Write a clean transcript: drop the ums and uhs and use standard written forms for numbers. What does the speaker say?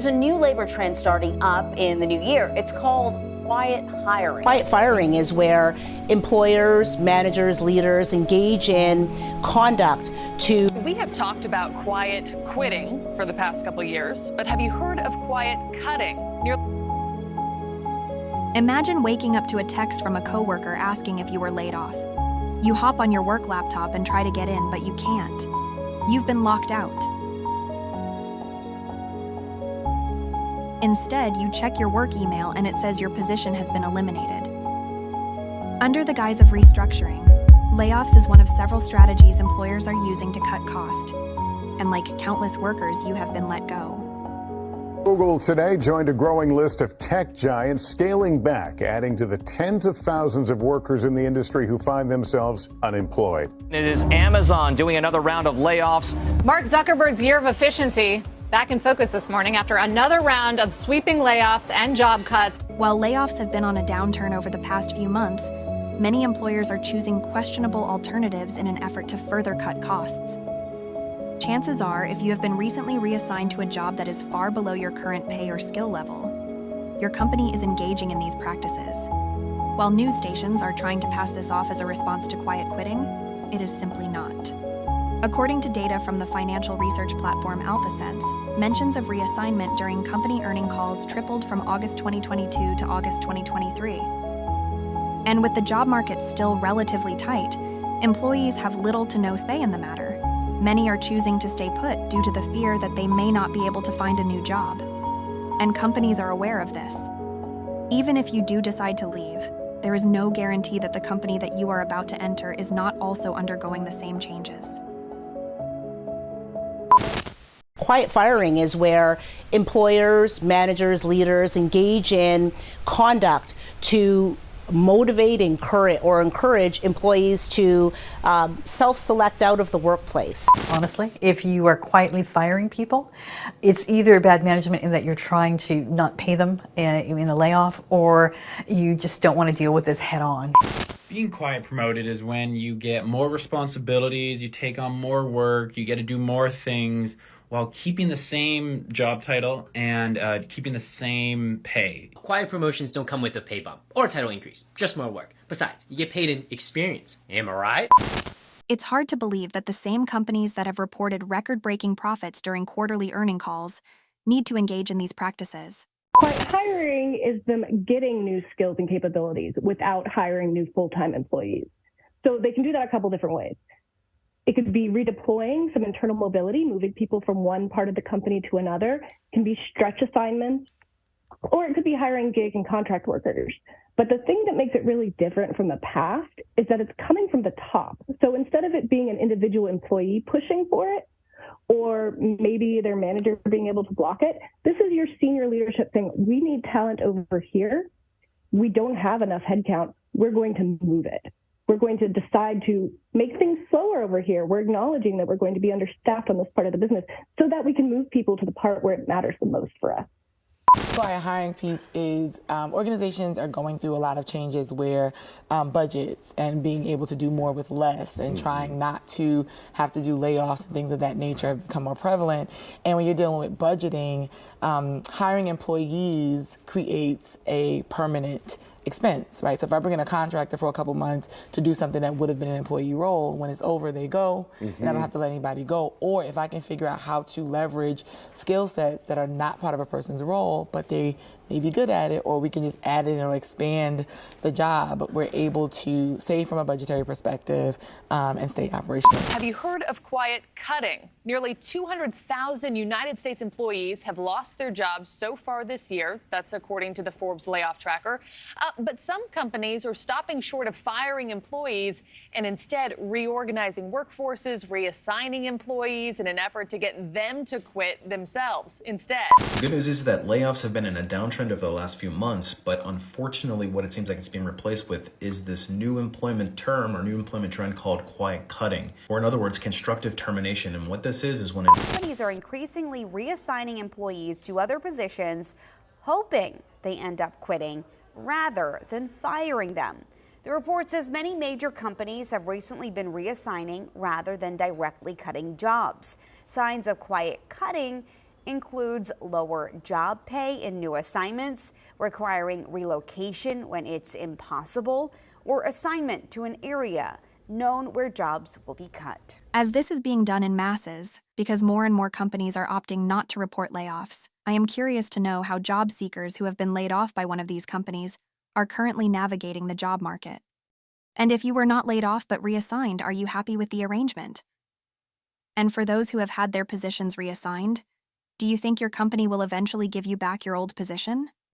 There's a new labor trend starting up in the new year. It's called quiet hiring. Quiet firing is where employers, managers, leaders engage in conduct to... We have talked about quiet quitting for the past couple of years, but have you heard of quiet cutting? Imagine waking up to a text from a coworker asking if you were laid off. You hop on your work laptop and try to get in, but you can't. You've been locked out. Instead, you check your work email and it says your position has been eliminated. Under the guise of restructuring, layoffs is one of several strategies employers are using to cut cost. And like countless workers, you have been let go. Google today joined a growing list of tech giants scaling back, adding to the tens of thousands of workers in the industry who find themselves unemployed. It is Amazon doing another round of layoffs. Mark Zuckerberg's year of efficiency back in focus this morning after another round of sweeping layoffs and job cuts. While layoffs have been on a downturn over the past few months, many employers are choosing questionable alternatives in an effort to further cut costs. Chances are, if you have been recently reassigned to a job that is far below your current pay or skill level, your company is engaging in these practices. While news stations are trying to pass this off as a response to quiet quitting, it is simply not. According to data from the financial research platform AlphaSense, mentions of reassignment during company earnings calls tripled from August 2022 to August 2023. And with the job market still relatively tight, employees have little to no say in the matter. Many are choosing to stay put due to the fear that they may not be able to find a new job. And companies are aware of this. Even if you do decide to leave, there is no guarantee that the company that you are about to enter is not also undergoing the same changes. Quiet firing is where employers, managers, leaders engage in conduct to motivate, encourage employees to self-select out of the workplace. Honestly, if you are quietly firing people, it's either bad management in that you're trying to not pay them in a layoff, or you just don't want to deal with this head on. Being quiet promoted is when you get more responsibilities, you take on more work, you get to do more things while keeping the same job title and keeping the same pay. Quiet promotions don't come with a pay bump or a title increase, just more work. Besides, you get paid in experience. Am I right? It's hard to believe that the same companies that have reported record-breaking profits during quarterly earnings calls need to engage in these practices. Quiet hiring is them getting new skills and capabilities without hiring new full-time employees. So they can do that a couple different ways. It could be redeploying some internal mobility, moving people from one part of the company to another. It can be stretch assignments, or it could be hiring gig and contract workers. But the thing that makes it really different from the past is that it's coming from the top. So instead of it being an individual employee pushing for it, or maybe their manager being able to block it, this is your senior leadership saying, we need talent over here. We don't have enough headcount. We're going to move it. We're going to decide to make things slower over here. We're acknowledging that we're going to be understaffed on this part of the business so that we can move people to the part where it matters the most for us. Quiet hiring piece is organizations are going through a lot of changes where budgets and being able to do more with less and trying not to have to do layoffs and things of that nature have become more prevalent. And when you're dealing with budgeting, hiring employees creates a permanent expense, right? So if I bring in a contractor for a couple months to do something that would have been an employee role, when it's over, they go, and I don't have to let anybody go. Or if I can figure out how to leverage skill sets that are not part of a person's role, but they may be good at it, or we can just add it or expand the job, we're able to save from a budgetary perspective and stay operational. Have you heard of quiet cutting? Nearly 200,000 United States employees have lost their jobs so far this year. That's according to the Forbes layoff tracker. But some companies are stopping short of firing employees and instead reorganizing workforces, reassigning employees in an effort to get them to quit themselves instead. The good news is that layoffs have been in a downtrend over the last few months, but unfortunately what it seems like it's being replaced with is this new employment term or new employment trend called quiet cutting, or in other words, constructive termination. And what this is when companies are increasingly reassigning employees to other positions, hoping they end up quitting rather than firing them. The report says many major companies have recently been reassigning rather than directly cutting jobs. Signs of quiet cutting includes lower job pay in new assignments, requiring relocation when it's impossible, or assignment to an area known where jobs will be cut. As this is being done in masses, because more and more companies are opting not to report layoffs, I am curious to know how job seekers who have been laid off by one of these companies are currently navigating the job market. And if you were not laid off but reassigned, are you happy with the arrangement? And for those who have had their positions reassigned, do you think your company will eventually give you back your old position?